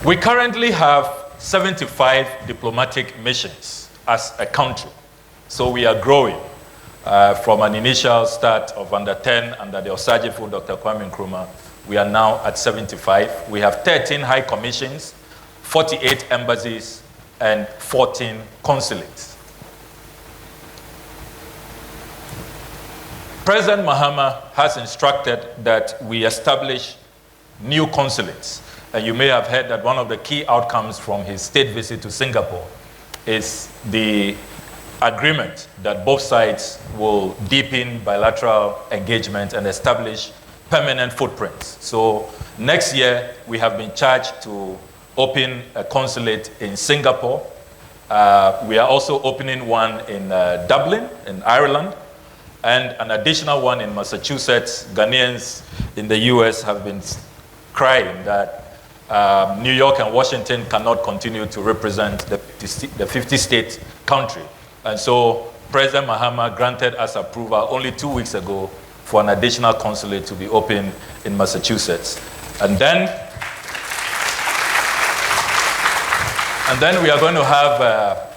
We currently have 75 diplomatic missions as a country. So we are growing from an initial start of under 10 under the Osagifo Dr. Kwame Nkrumah. We are now at 75. We have 13 high commissions, 48 embassies, and 14 consulates. President Mahama has instructed that we establish new consulates. And you may have heard that one of the key outcomes from his state visit to Singapore is the agreement that both sides will deepen bilateral engagement and establish permanent footprints. So next year, we have been charged to open a consulate in Singapore. We are also opening one in Dublin, in Ireland, and an additional one in Massachusetts. Ghanaians in the US have been crying that New York and Washington cannot continue to represent the 50-state country. And so President Mahama granted us approval only 2 weeks ago for an additional consulate to be opened in Massachusetts. And then we are going to have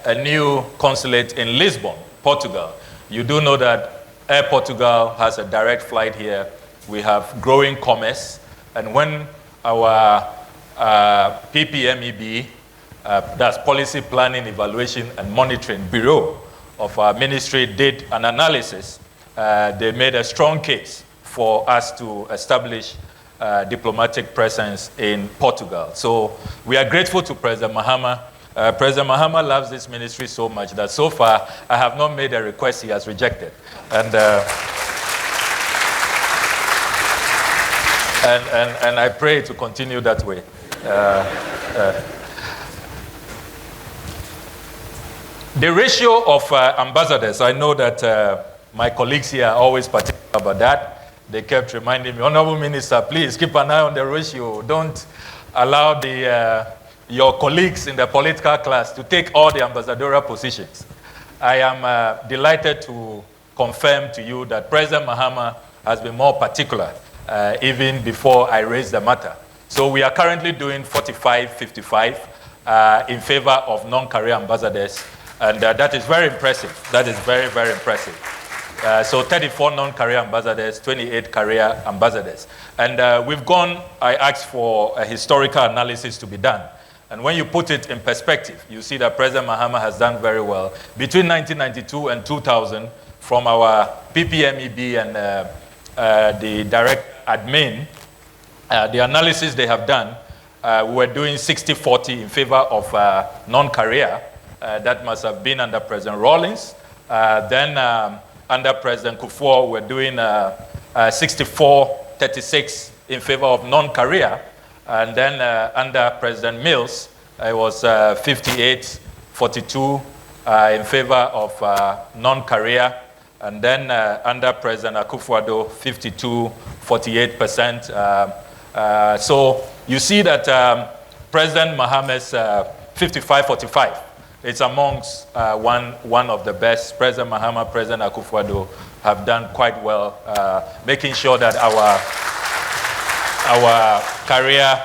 a new consulate in Lisbon, Portugal. You do know that Air Portugal has a direct flight here. We have growing commerce. And when our PPMEB, that's Policy Planning, Evaluation and Monitoring Bureau of our ministry, did an analysis, they made a strong case for us to establish diplomatic presence in Portugal. So we are grateful to President Mahama. President Mahama loves this ministry so much that so far I have not made a request he has rejected. And I pray to continue that way. The ratio of ambassadors, I know that my colleagues here are always particular about that. They kept reminding me, Honorable Minister, please keep an eye on the ratio. Don't allow your colleagues in the political class to take all the ambassadorial positions. I am delighted to confirm to you that President Mahama has been more particular even before I raised the matter. So we are currently doing 45-55 in favor of non-career ambassadors. And that is very impressive. That is very, very impressive. So 34 non-career ambassadors, 28 career ambassadors. And I asked for a historical analysis to be done. And when you put it in perspective, you see that President Mahama has done very well. Between 1992 and 2000, from our PPMEB and the direct admin, the analysis they have done, we were doing 60-40 in favor of non-career. That must have been under President Rawlings. Then under President Kufuor, we're doing 64-36 in favor of non-career. And then under President Mills, it was 58-42 in favor of non-career. And then under President Akufo-Addo, 52-48%. So you see that President Mahama's 55-45, it's amongst one of the best. President Mahama, President Akufo-Addo have done quite well, making sure that our career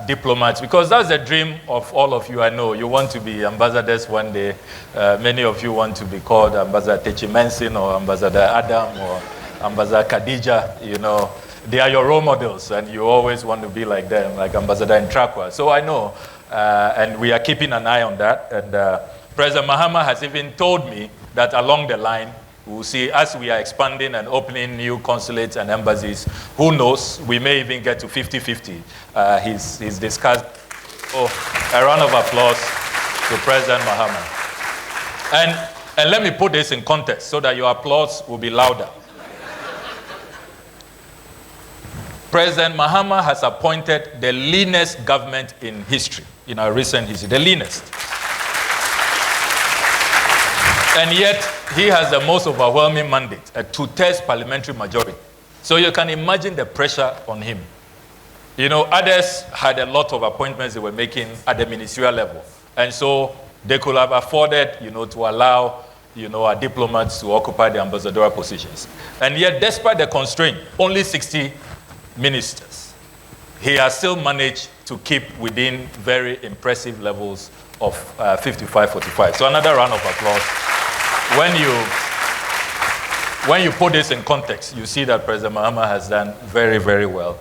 diplomats, because that's the dream of all of you, I know. You want to be ambassadors one day. Many of you want to be called Ambassador Techi Mensin or Ambassador Adam or Ambassador Khadija, you know. They are your role models, and you always want to be like them, like Ambassador Ntrakwa. So I know, and we are keeping an eye on that. And President Mahama has even told me that along the line, we'll see, as we are expanding and opening new consulates and embassies, who knows, we may even get to 50-50. He's discussed. Oh, a round of applause to President Mahama. And let me put this in context so that your applause will be louder. President Mahama has appointed the leanest government in history, in our recent history, the leanest. And yet, he has the most overwhelming mandate, a 2/3 parliamentary majority. So you can imagine the pressure on him. You know, others had a lot of appointments they were making at the ministerial level. And so they could have afforded, you know, to allow, you know, our diplomats to occupy the ambassadorial positions. And yet, despite the constraint, only 60 ministers, he has still managed to keep within very impressive levels of 55-45. So another round of applause. When you put this in context, you see that President Mahama has done very, very well.